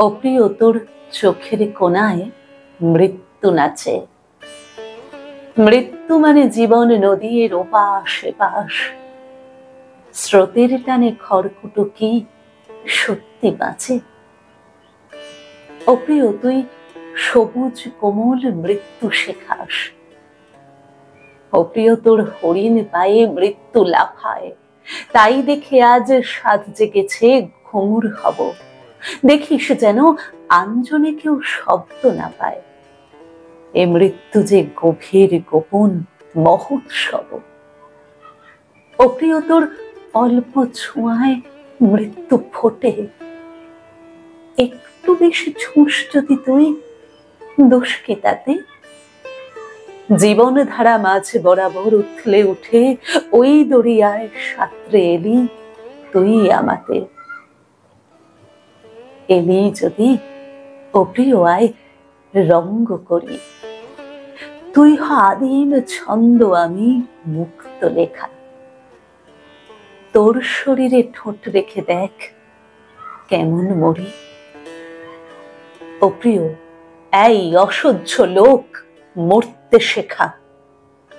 অপ্রিয় তোর চোখের কোণায় মৃত্যু নাচে। মৃত্যু মানে জীবন নদীর ওপাশ এপাশ, স্রোতের টানে খড়কুটো কি সত্যি বাঁচে? অপ্রিয় তুই সবুজ কোমল মৃত্যু শেখাস। অপ্রিয় তোর হরিণ পায়ে মৃত্যু লাফায়, তাই দেখে আজ সাধ জেগেছে ঘুঙুর হব। দেখিস যেন আঞ্জনে কেউ শব্দ না পায়, এ মৃত্যু যে গভীর গোপন মহোৎসব। অপ্রিয় তোর অল্প ছোঁয়ায় মৃত্যু ফোটে, একটু বেশি ছুঁস যদি তুই, দোষ কি তাতে? জীবন ধারা মাঝ বরাবর উথলে উঠে ওই দরিয়ায় সাঁতরে এলি তুই আমাতে। এলি যদি অপ্রিয় আয় রঙ্গ করি, তুই হ আদিম ছন্দ আমি মুক্ত লেখা। তোর শরীরে ঠোঁট রেখে দেখ কেমন মরি। অপ্রিয় এই অসহ্য লোক মরতে শেখা।